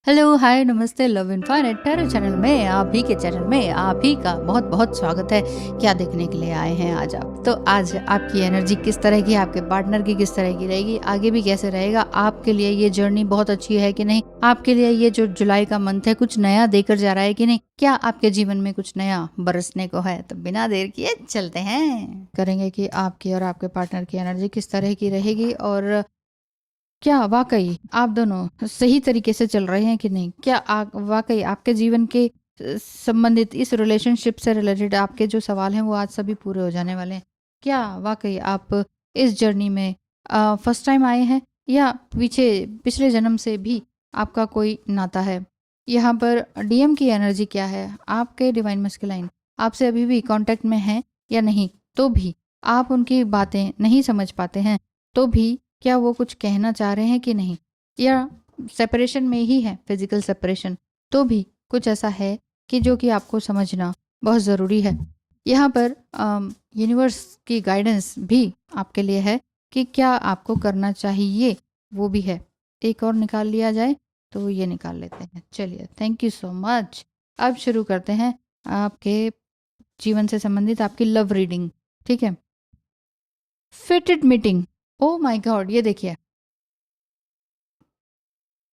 Hello, हाय, नमस्ते, love infinite tarot channel में आप ही के चैनल में आप ही का बहुत बहुत स्वागत है। क्या देखने के लिए आए हैं आज आप? तो आज आपकी एनर्जी किस तरह की, आपके पार्टनर की किस तरह की रहेगी, आगे भी कैसे रहेगा, आपके लिए ये जर्नी बहुत अच्छी है कि नहीं, आपके लिए ये जो जुलाई का मंथ है कुछ नया देकर जा रहा है कि नहीं, क्या आपके जीवन में कुछ नया बरसने को है? तो बिना देर किए चलते हैं, करेंगे कि आपकी और आपके पार्टनर की एनर्जी किस तरह की रहेगी और क्या वाकई आप दोनों सही तरीके से चल रहे हैं कि नहीं? क्या वाकई आपके जीवन के संबंधित इस रिलेशनशिप से रिलेटेड आपके जो सवाल हैं वो आज सभी पूरे हो जाने वाले हैं। क्या वाकई आप इस जर्नी में फर्स्ट टाइम आए हैं या पिछले जन्म से भी आपका कोई नाता है? यहाँ पर डीएम की एनर्जी क्या है? आपके डिवाइन मस्कुलाइन आपसे अभी भी कांटेक्ट में हैं या नहीं? तो भी आप उनकी बातें नहीं समझ पाते हैं तो भी क्या वो कुछ कहना चाह रहे हैं कि नहीं, या सेपरेशन में ही है, फिजिकल सेपरेशन, तो भी कुछ ऐसा है कि जो कि आपको समझना बहुत ज़रूरी है। यहाँ पर यूनिवर्स की गाइडेंस भी आपके लिए है कि क्या आपको करना चाहिए, वो भी है। एक और निकाल लिया जाए तो ये निकाल लेते हैं। चलिए, थैंक यू सो मच। अब शुरू करते हैं आपके जीवन से संबंधित आपकी लव रीडिंग। ठीक है, fitted meeting. Oh my God, ये देखिए,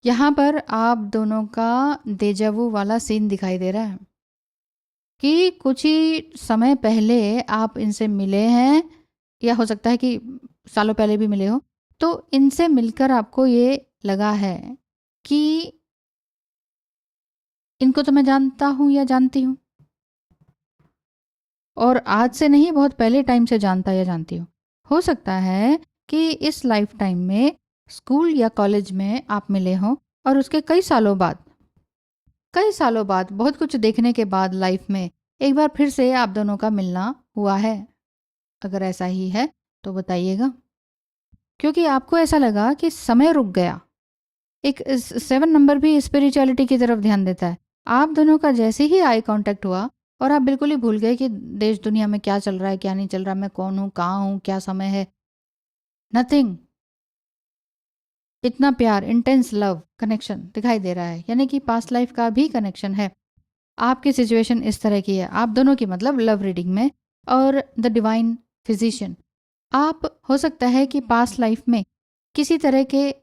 यहाँ पर आप दोनों का डेजावू वाला सीन दिखाई दे रहा है कि कुछ ही समय पहले आप इनसे मिले हैं, या हो सकता है कि सालों पहले भी मिले हो। तो इनसे मिलकर आपको ये लगा है कि इनको तो मैं जानता हूँ या जानती हूँ, और आज से नहीं, बहुत पहले टाइम से जानता या जानती हूँ। हो सकता है कि इस लाइफ टाइम में स्कूल या कॉलेज में आप मिले हों और उसके कई सालों बाद बहुत कुछ देखने के बाद लाइफ में एक बार फिर से आप दोनों का मिलना हुआ है। अगर ऐसा ही है तो बताइएगा, क्योंकि आपको ऐसा लगा कि समय रुक गया। एक 7 नंबर भी स्पिरिचुअलिटी की तरफ ध्यान देता है। आप दोनों का जैसे ही आई कांटेक्ट हुआ और आप बिल्कुल ही भूल गए कि देश दुनिया में क्या चल रहा है, क्या नहीं चल रहा, मैं कौन हूँ, कहाँ हूँ, क्या समय है, नथिंग। इतना प्यार, इंटेंस लव कनेक्शन दिखाई दे रहा है, यानी कि पास्ट लाइफ का भी कनेक्शन है। आपकी सिचुएशन इस तरह की है, आप दोनों की मतलब लव रीडिंग में, और द डिवाइन फिजिशियन। आप हो सकता है कि पास्ट लाइफ में किसी तरह के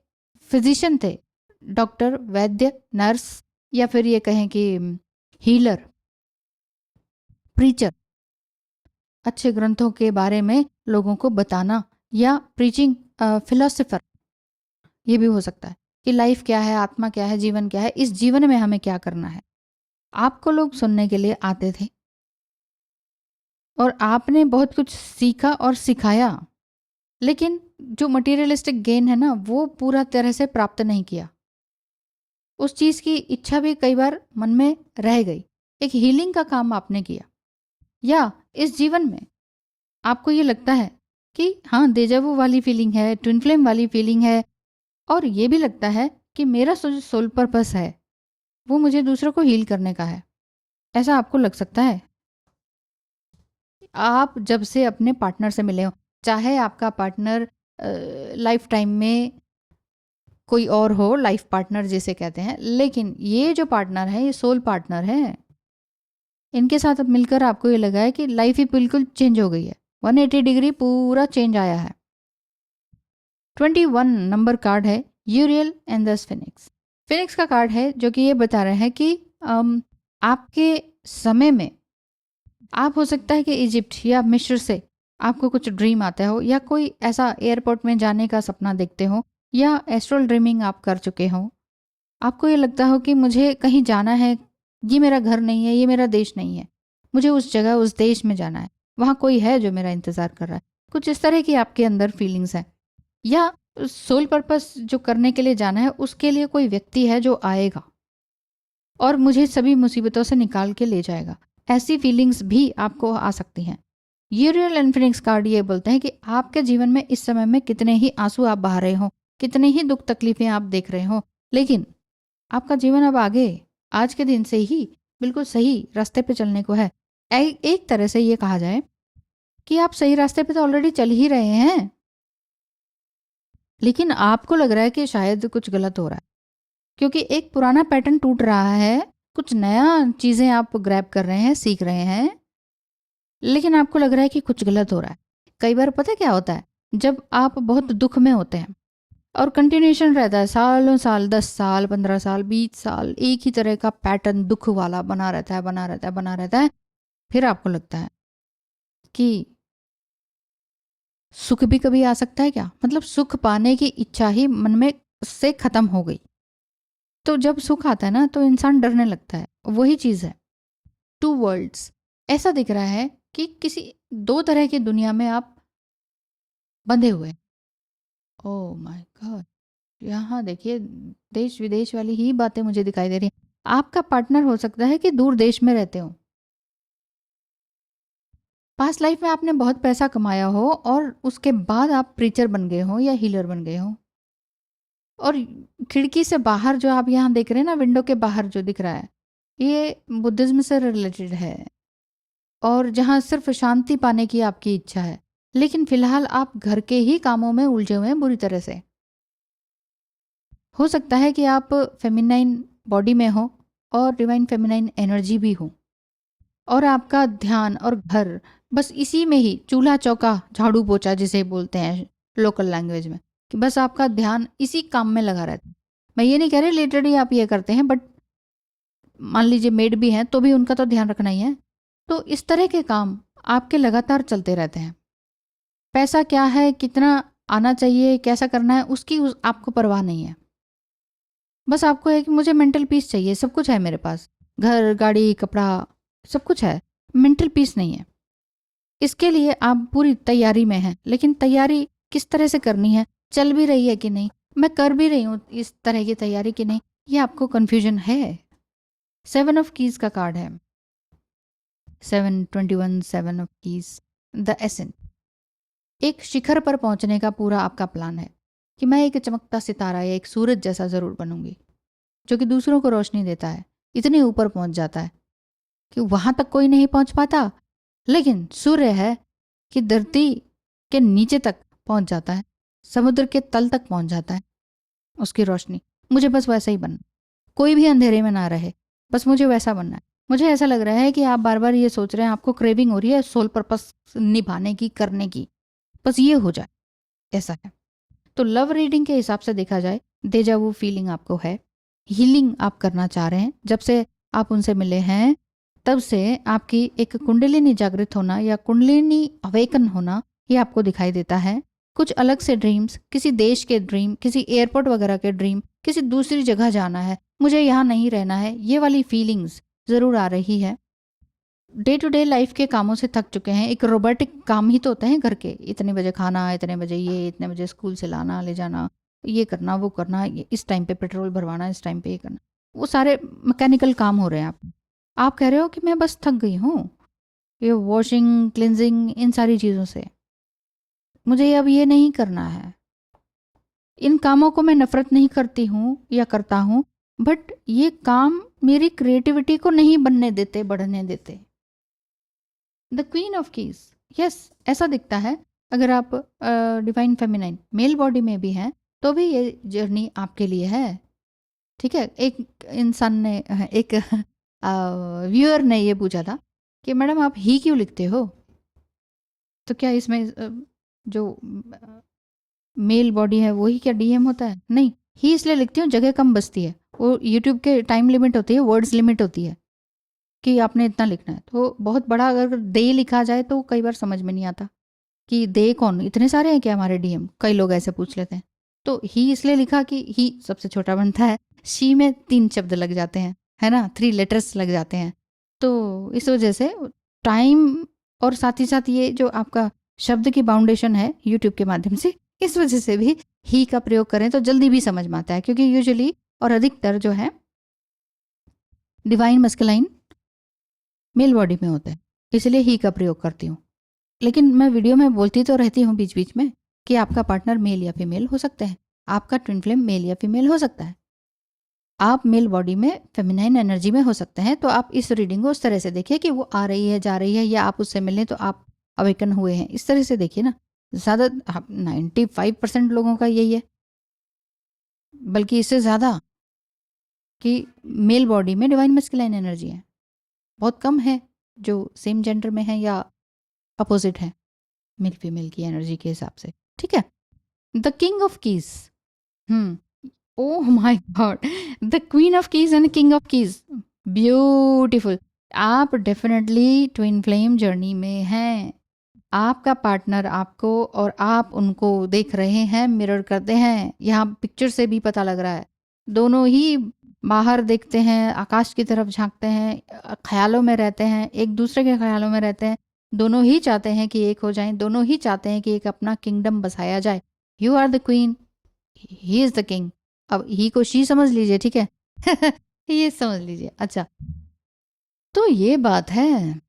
फिजिशियन थे, डॉक्टर, वैद्य, नर्स, या फिर ये कहें कि हीलर, प्रीचर, अच्छे ग्रंथों के बारे में लोगों को बताना, या प्रीचिंग फिलोसोफर। ये भी हो सकता है कि लाइफ क्या है, आत्मा क्या है, जीवन क्या है, इस जीवन में हमें क्या करना है, आपको लोग सुनने के लिए आते थे और आपने बहुत कुछ सीखा और सिखाया। लेकिन जो मटेरियलिस्टिक गेन है ना, वो पूरा तरह से प्राप्त नहीं किया। उस चीज़ की इच्छा भी कई बार मन में रह गई। एक हीलिंग का काम आपने किया, या इस जीवन में आपको ये लगता है कि हाँ, डेजावू वाली फीलिंग है, ट्विन फ्लेम वाली फीलिंग है, और ये भी लगता है कि मेरा सोल पर्पस है वो मुझे दूसरों को हील करने का है। ऐसा आपको लग सकता है। आप जब से अपने पार्टनर से मिले हो, चाहे आपका पार्टनर लाइफ टाइम में कोई और हो, लाइफ पार्टनर जिसे कहते हैं, लेकिन ये जो पार्टनर है ये सोल पार्टनर है। इनके साथ अब मिलकर आपको ये लगा है कि लाइफ ही बिल्कुल चेंज हो गई है, 180 डिग्री पूरा चेंज आया है। 21 नंबर कार्ड है, यूरियल एंड द फिनिक्स। फिनिक्स का कार्ड है जो कि ये बता रहे हैं कि आपके समय में आप हो सकता है कि इजिप्ट या मिस्र से आपको कुछ ड्रीम आता हो, या कोई ऐसा एयरपोर्ट में जाने का सपना देखते हो, या एस्ट्रल ड्रीमिंग आप कर चुके हो। आपको ये लगता हो कि मुझे कहीं जाना है, ये मेरा घर नहीं है, ये मेरा देश नहीं है, मुझे उस जगह, उस देश में जाना है, वहाँ कोई है जो मेरा इंतज़ार कर रहा है। कुछ इस तरह की आपके अंदर फीलिंग्स है, या सोल पर्पस जो करने के लिए जाना है उसके लिए कोई व्यक्ति है जो आएगा और मुझे सभी मुसीबतों से निकाल के ले जाएगा। ऐसी फीलिंग्स भी आपको आ सकती हैं। यूरियल एंड फिनिक्स कार्ड ये बोलते हैं कि आपके जीवन में इस समय में कितने ही आंसू आप बहा रहे हो, कितने ही दुख तकलीफें आप देख रहे हो, लेकिन आपका जीवन अब आगे, आज के दिन से ही बिल्कुल सही रास्ते पे चलने को है। एक तरह से ये कहा जाए कि आप सही रास्ते पे तो ऑलरेडी चल ही रहे हैं, लेकिन आपको लग रहा है कि शायद कुछ गलत हो रहा है, क्योंकि एक पुराना पैटर्न टूट रहा है, कुछ नया चीज़ें आप ग्रैब कर रहे हैं, सीख रहे हैं, लेकिन आपको लग रहा है कि कुछ गलत हो रहा है। कई बार पता है क्या होता है, जब आप बहुत दुख में होते हैं और कंटिन्यूएशन रहता है, सालों साल, 10 साल, 15 साल, 20 साल, एक ही तरह का पैटर्न दुख वाला बना रहता है, बना रहता है, बना रहता है, फिर आपको लगता है कि सुख भी कभी आ सकता है क्या? मतलब सुख पाने की इच्छा ही मन में से खत्म हो गई। तो जब सुख आता है ना, तो इंसान डरने लगता है। वही चीज़ है, टू वर्ल्ड्स। ऐसा दिख रहा है कि किसी दो तरह की दुनिया में आप बंधे हुए हैं। Oh my God! यहाँ देखिए, देश विदेश वाली ही बातें मुझे दिखाई दे रही हैं। आपका पार्टनर हो सकता है कि दूर देश में रहते हो, पास्ट लाइफ में आपने बहुत पैसा कमाया हो और उसके बाद आप प्रीचर बन गए हो या हीलर बन गए हो, और खिड़की से बाहर जो आप यहाँ देख रहे हैं ना, विंडो के बाहर जो दिख रहा है, ये बुद्धिज्म से रिलेटेड है, और जहाँ सिर्फ शांति पाने की आपकी इच्छा है। लेकिन फिलहाल आप घर के ही कामों में उलझे हुए हैं बुरी तरह से। हो सकता है कि आप फेमिनाइन बॉडी में हो और डिवाइन फेमिनाइन एनर्जी भी हो, और आपका ध्यान और घर बस इसी में ही, चूल्हा चौका झाड़ू पोछा जिसे बोलते हैं लोकल लैंग्वेज में, कि बस आपका ध्यान इसी काम में लगा रहता है। मैं ये नहीं कह रही लिटरली आप ये करते हैं, बट मान लीजिए मेड भी हैं तो भी उनका तो ध्यान रखना ही है। तो इस तरह के काम आपके लगातार चलते रहते हैं। पैसा क्या है, कितना आना चाहिए, कैसा करना है, उसकी आपको परवाह नहीं है। बस आपको है कि मुझे मेंटल पीस चाहिए, सब कुछ है मेरे पास, घर, गाड़ी, कपड़ा, सब कुछ है, मेंटल पीस नहीं है। इसके लिए आप पूरी तैयारी में हैं, लेकिन तैयारी किस तरह से करनी है, चल भी रही है कि नहीं, मैं कर भी रही हूँ इस तरह की तैयारी कि नहीं, ये आपको कन्फ्यूजन है। 7 ऑफ कीज का कार्ड है, 721, 7 ऑफ कीज, द एसेंट। एक शिखर पर पहुंचने का पूरा आपका प्लान है कि मैं एक चमकता सितारा या एक सूरज जैसा ज़रूर बनूंगी, जो कि दूसरों को रोशनी देता है, इतने ऊपर पहुंच जाता है कि वहां तक कोई नहीं पहुंच पाता, लेकिन सूर्य है कि धरती के नीचे तक पहुंच जाता है, समुद्र के तल तक पहुंच जाता है उसकी रोशनी। मुझे बस वैसा ही बनना, कोई भी अंधेरे में ना रहे, बस मुझे वैसा बनना है। मुझे ऐसा लग रहा है कि आप बार बार ये सोच रहे हैं, आपको क्रेविंग हो रही है सोल पर्पस निभाने की, करने की, बस ये हो जाए, ऐसा है। तो लव रीडिंग के हिसाब से देखा जाए, डेजा वू फीलिंग आपको है, हीलिंग आप करना चाह रहे हैं, जब से आप उनसे मिले हैं तब से आपकी एक कुंडलिनी जागृत होना या कुंडलिनी अवेकन होना, ये आपको दिखाई देता है। कुछ अलग से ड्रीम्स, किसी देश के ड्रीम, किसी एयरपोर्ट वगैरह के ड्रीम, किसी दूसरी जगह जाना है, मुझे यहाँ नहीं रहना है, ये वाली फीलिंग्स ज़रूर आ रही है। डे टू डे लाइफ के कामों से थक चुके हैं, एक रोबोटिक काम ही तो होते हैं घर के, इतने बजे खाना, इतने बजे ये, इतने बजे स्कूल से लाना ले जाना, ये करना वो करना, इस टाइम पे पेट्रोल भरवाना, इस टाइम पे ये करना, वो सारे मैकेनिकल काम हो रहे हैं। आप कह रहे हो कि मैं बस थक गई हूँ ये वॉशिंग, क्लिनजिंग, इन सारी चीज़ों से, मुझे अब ये नहीं करना है। इन कामों को मैं नफरत नहीं करती हूँ या करता हूँ, बट ये काम मेरी क्रिएटिविटी को नहीं बनने देते, बढ़ने देते। The queen of keys, yes, ऐसा दिखता है। अगर आप डिवाइन फेमिनाइन मेल बॉडी में भी हैं तो भी ये जर्नी आपके लिए है। ठीक है, एक इंसान ने, एक व्यूअर ने ये पूछा था कि मैडम आप ही क्यों लिखते हो, तो क्या इसमें जो मेल बॉडी है वही क्या डीएम होता है? नहीं, ही इसलिए लिखती हूँ, जगह कम बचती है, वो यूट्यूब के टाइम लिमिट होती है, वर्ड्स लिमिट होती है कि आपने इतना लिखना है। तो बहुत बड़ा अगर दे लिखा जाए तो कई बार समझ में नहीं आता कि दे कौन, इतने सारे हैं क्या हमारे डीएम, कई लोग ऐसे पूछ लेते हैं। तो ही इसलिए लिखा कि ही सबसे छोटा बनता है, शी में 3 शब्द लग जाते हैं, है ना, 3 लेटर्स लग जाते हैं। तो इस वजह से टाइम, और साथ ही साथ ये जो आपका शब्द की बाउंडेशन है यूट्यूब के माध्यम से, इस वजह से भी ही का प्रयोग करें तो जल्दी भी समझ में आता है, क्योंकि यूजुअली और अधिकतर जो है डिवाइन मस्कुलाइन मेल बॉडी में होते हैं, इसलिए ही का प्रयोग करती हूँ। लेकिन मैं वीडियो में बोलती तो रहती हूँ बीच बीच में कि आपका पार्टनर मेल या फीमेल हो सकते हैं, आपका ट्विन फ्लेम मेल या फीमेल हो सकता है, आप मेल बॉडी में फेमिनाइन एनर्जी में हो सकते हैं। तो आप इस रीडिंग को उस तरह से देखिए कि वो आ रही है, जा रही है, या आप उससे मिलें तो आप अवेकन हुए हैं, इस तरह से देखिए ना। ज़्यादा 95% लोगों का यही है, बल्कि इससे ज़्यादा। कि मेल बॉडी में डिवाइन मस्कुलाइन एनर्जी है, बहुत कम है जो सेम जेंडर में है या अपोजिट है मेल फीमेल की एनर्जी के हिसाब से, ठीक है। The king of keys, oh my God, the queen of keys and king of keys, beautiful. आप डेफिनेटली ट्विन फ्लेम जर्नी में हैं। आपका पार्टनर आपको और आप उनको देख रहे हैं, मिरर करते हैं। यहाँ पिक्चर से भी पता लग रहा है, दोनों ही बाहर देखते हैं, आकाश की तरफ झांकते हैं, ख्यालों में रहते हैं, एक दूसरे के ख्यालों में रहते हैं। दोनों ही चाहते हैं कि एक हो जाएं, दोनों ही चाहते हैं कि एक अपना किंगडम बसाया जाए। You are the queen, he is the king. अब ही को शी समझ लीजिए, ठीक है। ये समझ लीजिए। अच्छा, तो ये बात है।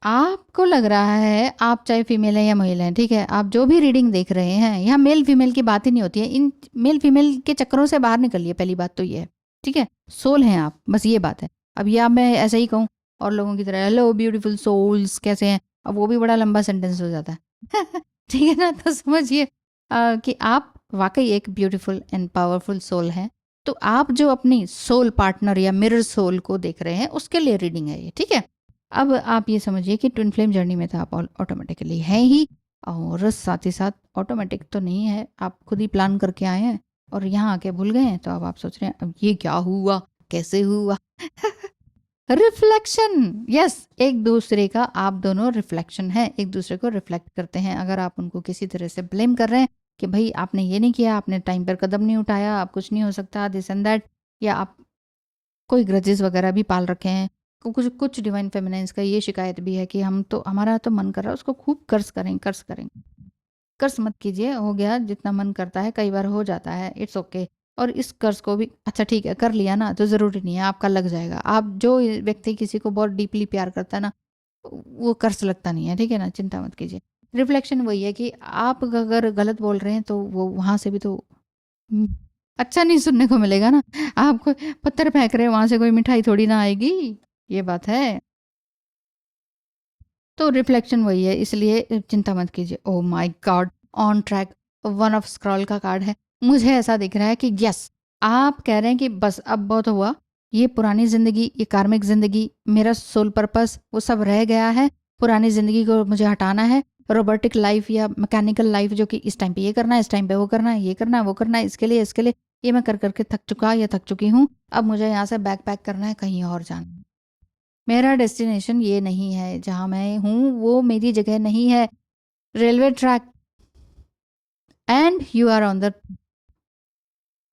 आपको लग रहा है, आप चाहे फीमेल है या महिला है, ठीक है, आप जो भी रीडिंग देख रहे हैं, यहाँ मेल फीमेल की बात ही नहीं होती है। इन मेल फीमेल के चक्करों से बाहर निकलिए, पहली बात तो ये है, ठीक है। सोल हैं आप, बस ये बात है। अब या मैं ऐसे ही कहूँ और लोगों की तरह हेलो ब्यूटीफुल सोल्स कैसे हैं, अब वो भी बड़ा लंबा सेंटेंस हो जाता है। ठीक है ना, तो समझिए कि आप वाकई एक ब्यूटीफुल एंड पावरफुल सोल हैं। तो आप जो अपनी सोल पार्टनर या मिरर सोल को देख रहे हैं, उसके लिए रीडिंग है ये, ठीक है। अब आप ये समझिए कि ट्विन फ्लेम जर्नी में तो आप ऑटोमेटिकली हैं ही, और साथ ही साथ ऑटोमेटिक तो नहीं है, आप खुद ही प्लान करके आए हैं और यहाँ आके भूल गए हैं। तो अब आप सोच रहे हैं अब ये क्या हुआ, कैसे हुआ। रिफ्लेक्शन, यस, एक दूसरे का आप दोनों रिफ्लेक्शन है, एक दूसरे को रिफ्लेक्ट करते हैं। अगर आप उनको किसी तरह से ब्लेम कर रहे हैं कि भाई आपने ये नहीं किया, आपने टाइम पर कदम नहीं उठाया, आप कुछ नहीं हो सकता, दिस एंड दैट, या आप कोई ग्रजेस वगैरह भी पाल रखे हैं। कुछ कुछ डिवाइन फेमिनाइंस का ये शिकायत भी है कि हम तो, हमारा तो मन कर रहा है उसको खूब कर्ज करें, कर्ज करें। कर्ज मत कीजिए, हो गया जितना मन करता है, कई बार हो जाता है, इट्स ओके। और इस कर्ज को भी अच्छा ठीक है कर लिया ना, तो ज़रूरी नहीं है आपका लग जाएगा। आप जो व्यक्ति किसी को बहुत डीपली प्यार करता है ना, वो कर्ज लगता नहीं है, ठीक है ना, चिंता मत कीजिए। रिफ्लेक्शन वही है कि आप अगर गलत बोल रहे हैं तो वो वहाँ से भी तो अच्छा नहीं सुनने को मिलेगा ना। आप कोई पत्थर फेंक रहे हैं, वहां से कोई मिठाई थोड़ी ना आएगी, ये बात है। तो रिफ्लेक्शन वही है, इसलिए चिंता मत कीजिए। Oh my God, on track, one of scroll का कार्ड है। मुझे ऐसा दिख रहा है कि यस, आप कह रहे हैं कि बस अब बहुत हुआ, ये पुरानी ज़िंदगी, ये कार्मिक ज़िंदगी, मेरा सोल पर्पस वो सब रह गया है। पुरानी ज़िंदगी को मुझे हटाना है। रोबोटिक लाइफ या मैकेनिकल लाइफ, जो कि इस टाइम पे ये करना है, इस टाइम पे वो करना है, ये करना है, वो करना है, इसके लिए ये मैं कर करके थक चुका या थक चुकी हूँ। अब मुझे यहाँ से बैग पैक करना है, कहीं और जाना है। मेरा डेस्टिनेशन ये नहीं है, जहाँ मैं हूँ वो मेरी जगह नहीं है। Railway track, and you are on the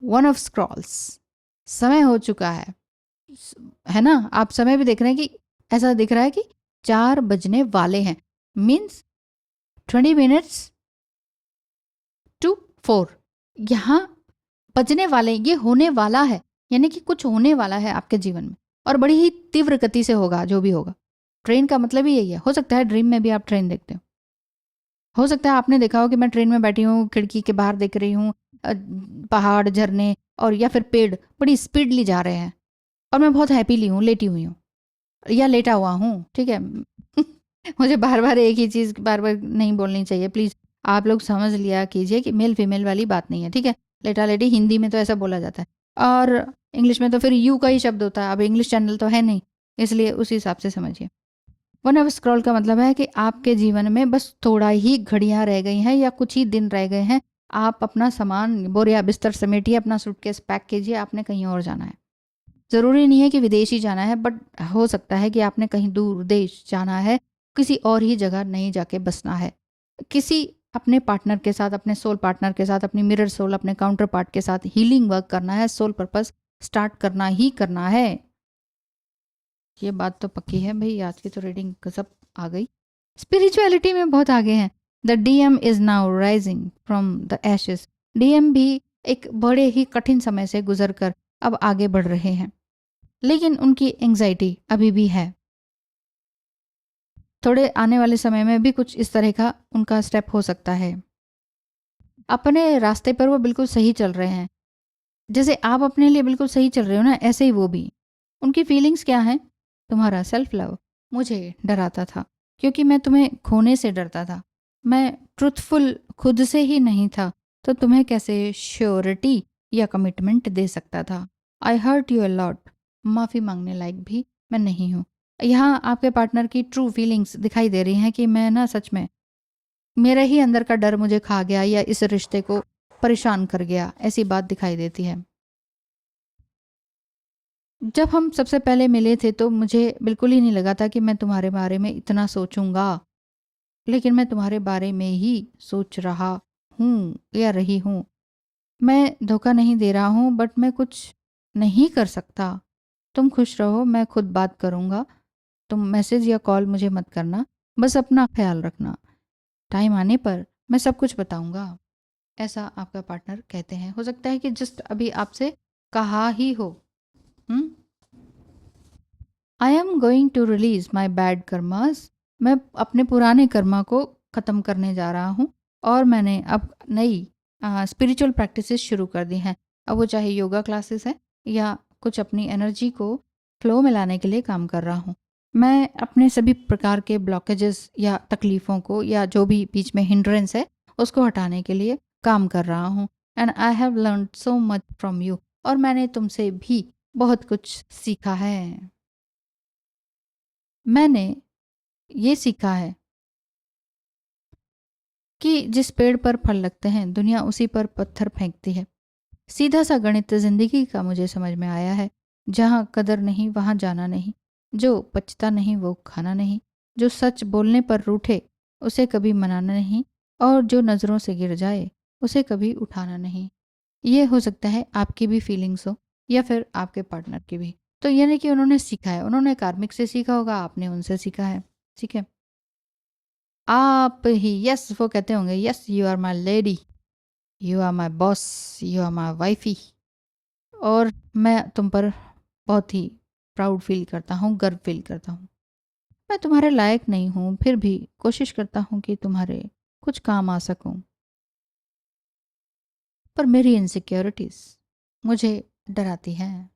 one of scrolls. समय हो चुका है ना। आप समय भी देख रहे हैं कि ऐसा दिख रहा है कि 4 बजने वाले हैं, मीन्स 20 मिनट्स टू 4 यहाँ बजने वाले, ये होने वाला है, यानी कि कुछ होने वाला है आपके जीवन में, और बड़ी ही तीव्र गति से होगा जो भी होगा। ट्रेन का मतलब ही यही है। हो सकता है ड्रीम में भी आप ट्रेन देखते हो सकता है आपने देखा हो कि मैं ट्रेन में बैठी हूँ, खिड़की के बाहर देख रही हूँ पहाड़, झरने और या फिर पेड़ बड़ी स्पीडली जा रहे हैं, और मैं बहुत हैप्पीली हूँ, लेटी हुई हूँ या लेटा हुआ हूँ, ठीक है। मुझे बार बार एक ही चीज़ बार बार नहीं बोलनी चाहिए, प्लीज़ आप लोग समझ लिया कीजिए कि मेल फीमेल वाली बात नहीं है, ठीक है। लेटा लेटी हिंदी में तो ऐसा बोला जाता है, और इंग्लिश में तो फिर यू का ही शब्द होता है। अब इंग्लिश चैनल तो है नहीं, इसलिए उस हिसाब से समझिए। वन ऑफ स्क्रॉल का मतलब है कि आपके जीवन में बस थोड़ा ही घड़ियां रह गई हैं या कुछ ही दिन रह गए हैं। आप अपना सामान बोरिया बिस्तर समेटिए, अपना सूटकेस पैक कीजिए, आपने कहीं और जाना है। ज़रूरी नहीं है कि विदेश ही जाना है, बट हो सकता है कि आपने कहीं दूर देश जाना है, किसी और ही जगह नहीं जाके बसना है। किसी अपने पार्टनर के साथ, अपने सोल पार्टनर के साथ, अपनी मिरर सोल, अपने काउंटर पार्ट के साथ हीलिंग वर्क करना है। सोल पर्पस स्टार्ट करना ही करना है। ये बात तो पक्की है भाई, आज की तो रीडिंग गजब आ गई। स्पिरिचुअलिटी में बहुत आगे हैं। The DM is now rising from the ashes. DM भी एक बड़े ही कठिन समय से गुजर कर अब आगे बढ़ रहे हैं, लेकिन उनकी एंग्जाइटी अभी भी है। थोड़े आने वाले समय में भी कुछ इस तरह का उनका स्टेप हो सकता है। अपने रास्ते पर वो बिल्कुल सही चल रहे हैं, जैसे आप अपने लिए बिल्कुल सही चल रहे हो ना, ऐसे ही वो भी। उनकी फीलिंग्स क्या हैं? तुम्हारा सेल्फ लव मुझे डराता था, क्योंकि मैं तुम्हें खोने से डरता था। मैं ट्रुथफुल खुद से ही नहीं था, तो तुम्हें कैसे श्योरिटी या कमिटमेंट दे सकता था। आई हर्ट यू अ लॉट, माफ़ी मांगने लायक भी मैं नहीं हूँ। यहाँ आपके पार्टनर की ट्रू फीलिंग्स दिखाई दे रही हैं कि मैं ना सच में, मेरे ही अंदर का डर मुझे खा गया या इस रिश्ते को परेशान कर गया, ऐसी बात दिखाई देती है। जब हम सबसे पहले मिले थे तो मुझे बिल्कुल ही नहीं लगा था कि मैं तुम्हारे बारे में इतना सोचूंगा, लेकिन मैं तुम्हारे बारे में ही सोच रहा हूँ या रही हूँ। मैं धोखा नहीं दे रहा हूँ, बट मैं कुछ नहीं कर सकता। तुम खुश रहो, मैं खुद बात करूँगा। तुम मैसेज या कॉल मुझे मत करना, बस अपना ख्याल रखना। टाइम आने पर मैं सब कुछ बताऊंगा। ऐसा आपका पार्टनर कहते हैं। हो सकता है कि जस्ट अभी आपसे कहा ही हो। I am going to release my bad karmas. मैं अपने पुराने कर्मा को ख़त्म करने जा रहा हूँ और मैंने अब नई स्पिरिचुअल प्रैक्टिसेस शुरू कर दी हैं। अब वो चाहे योगा क्लासेस है या कुछ अपनी एनर्जी को फ्लो में लाने के लिए काम कर रहा हूँ। मैं अपने सभी प्रकार के ब्लॉकेजेस या तकलीफ़ों को या जो भी बीच में हिंड्रेंस है उसको हटाने के लिए काम कर रहा हूँ। And I have learn so much from you. और मैंने तुमसे भी बहुत कुछ सीखा है। मैंने ये सीखा है कि जिस पेड़ पर फल लगते हैं दुनिया उसी पर पत्थर फेंकती है। सीधा सा गणित जिंदगी का मुझे समझ में आया है। जहाँ कदर नहीं वहाँ जाना नहीं, जो पचता नहीं वो खाना नहीं, जो सच बोलने पर रूठे उसे कभी मनाना नहीं, और जो नज़रों से गिर जाए उसे कभी उठाना नहीं। ये हो सकता है आपकी भी फीलिंग्स हो या फिर आपके पार्टनर की भी। तो यानी कि उन्होंने सीखा है, उन्होंने कार्मिक से सीखा होगा, आपने उनसे सीखा है। ठीक है। आप ही यस वो कहते होंगे, yes you are my lady, you are my boss, you are my wifey. और मैं तुम पर बहुत ही प्राउड फील करता हूँ, गर्व फील करता हूँ। मैं तुम्हारे लायक नहीं हूँ, फिर भी कोशिश करता हूँ कि तुम्हारे कुछ काम आ सकूँ। पर मेरी इनसिक्योरिटीज़ मुझे डराती हैं।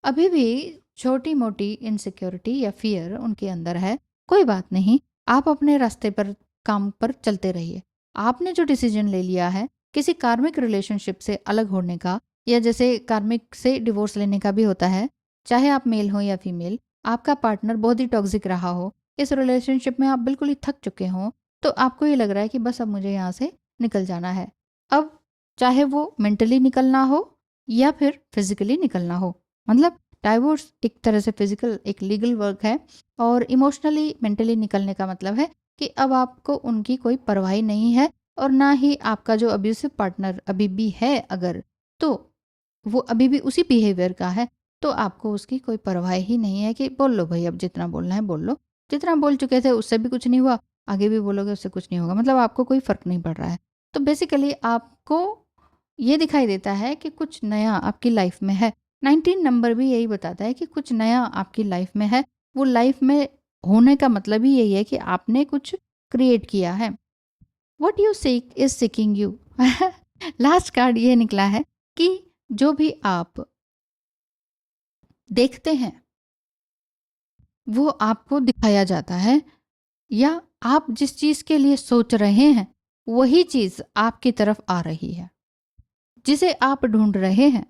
अभी भी छोटी मोटी इनसिक्योरिटी या फियर उनके अंदर है। कोई बात नहीं, आप अपने रास्ते पर काम पर चलते रहिए। आपने जो डिसीजन ले लिया है किसी कार्मिक रिलेशनशिप से अलग होने का, या जैसे कार्मिक से डिवोर्स लेने का भी होता है, चाहे आप मेल हो या फीमेल, आपका पार्टनर बहुत ही टॉक्सिक रहा हो, इस रिलेशनशिप में आप बिल्कुल ही थक चुके हों, तो आपको ये लग रहा है कि बस अब मुझे यहाँ से निकल जाना है। अब चाहे वो मेंटली निकलना हो या फिर फिजिकली निकलना हो, मतलब डाइवोर्स एक तरह से फिजिकल एक लीगल वर्क है, और इमोशनली मेंटली निकलने का मतलब है कि अब आपको उनकी कोई परवाह नहीं है, और ना ही आपका जो अब्यूसिव पार्टनर अभी भी है अगर, तो वो अभी भी उसी बिहेवियर का है, तो आपको उसकी कोई परवाह ही नहीं है कि बोल लो भाई, अब जितना बोलना है बोल लो। जितना बोल चुके थे उससे भी कुछ नहीं हुआ, आगे भी बोलोगे उससे कुछ नहीं होगा, मतलब आपको कोई फ़र्क नहीं पड़ रहा है। तो बेसिकली आपको ये दिखाई देता है कि कुछ नया आपकी लाइफ में है। 19 नंबर भी यही बताता है कि कुछ नया आपकी लाइफ में है। वो लाइफ में होने का मतलब ही यही है कि आपने कुछ क्रिएट किया है। What you seek is seeking you. Last card ये निकला है कि जो भी आप देखते हैं वो आपको दिखाया जाता है, या आप जिस चीज़ के लिए सोच रहे हैं वही चीज़ आपकी तरफ आ रही है। जिसे आप ढूंढ रहे हैं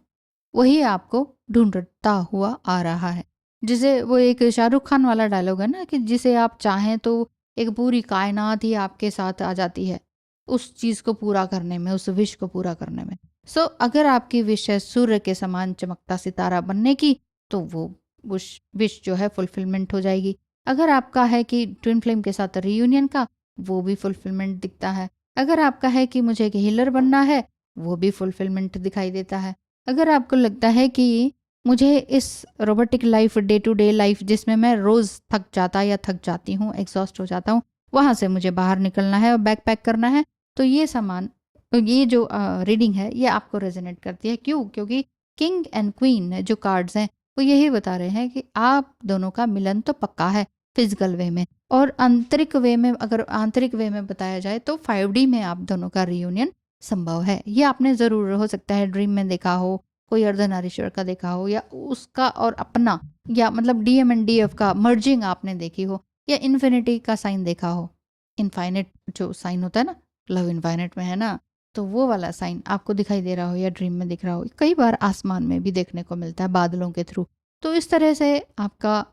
वही आपको ढूंढता हुआ आ रहा है। जिसे वो एक शाहरुख खान वाला डायलॉग है ना, कि जिसे आप चाहें तो एक पूरी कायनात ही आपके साथ आ जाती है उस चीज़ को पूरा करने में, उस विश को पूरा करने में। सो अगर आपकी विश है सूर्य के समान चमकता सितारा बनने की, तो वो विश जो है फुलफिलमेंट हो जाएगी। अगर आपका है कि ट्विन फ्लेम के साथ रियूनियन का, वो भी फुलफिलमेंट दिखता है। अगर आपका है कि मुझे एक हीलर बनना है, वो भी फुलफिलमेंट दिखाई देता है। अगर आपको लगता है कि मुझे इस robotic life, day to day life जिसमें मैं रोज़ थक जाता या थक जाती हूँ, एग्जॉस्ट हो जाता हूँ, वहाँ से मुझे बाहर निकलना है और बैक पैक करना है, तो ये सामान, तो ये जो रीडिंग है ये आपको रेजोनेट करती है। क्यों? क्योंकि किंग एंड क्वीन जो कार्ड्स हैं वो यही बता रहे हैं कि आप दोनों का मिलन तो पक्का है फिजिकल वे में, और आंतरिक वे में, अगर आंतरिक वे में बताया जाए तो 5D में आप दोनों का रियूनियन संभव है। ये आपने ज़रूर हो सकता है ड्रीम में देखा हो, कोई अर्धनारीश्वर का देखा हो, या उसका और अपना, या मतलब DM एंड DF का मर्जिंग आपने देखी हो, या इन्फिनिटी का साइन देखा हो। इनफाइनेट जो साइन होता है ना, लव इनफाइनेट में है ना, तो वो वाला साइन आपको दिखाई दे रहा हो या ड्रीम में दिख रहा हो, कई बार आसमान में भी देखने को मिलता है बादलों के थ्रू। तो इस तरह से आपका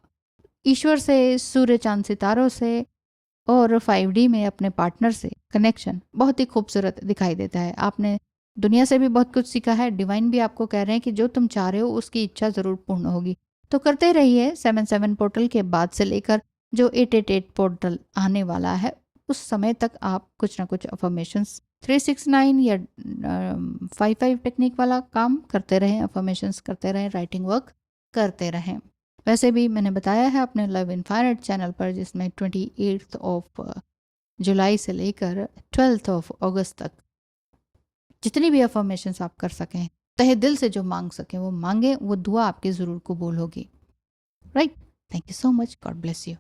ईश्वर से, सूर्य चांद सितारों से और 5D में अपने पार्टनर से कनेक्शन बहुत ही खूबसूरत दिखाई देता है। आपने दुनिया से भी बहुत कुछ सीखा है, डिवाइन भी आपको कह रहे हैं कि जो तुम चाह रहे हो उसकी इच्छा ज़रूर पूर्ण होगी। तो करते रहिए। 7-7 पोर्टल के बाद से लेकर जो 888 पोर्टल आने वाला है, उस समय तक आप कुछ ना कुछ अफर्मेशंस 369 या 55 टेक्निक वाला काम करते रहें, अफर्मेशंस करते रहें, राइटिंग वर्क करते रहें। वैसे भी मैंने बताया है अपने लव इनफाइनाइट चैनल पर, जिसमें 28 ऑफ जुलाई से लेकर 12 ऑफ अगस्त तक जितनी भी अफर्मेशंस आप कर सकें, तहे दिल से जो मांग सकें वो मांगे, वो दुआ आपके ज़रूर कबूल होगी। Right. Thank you so much. God bless you.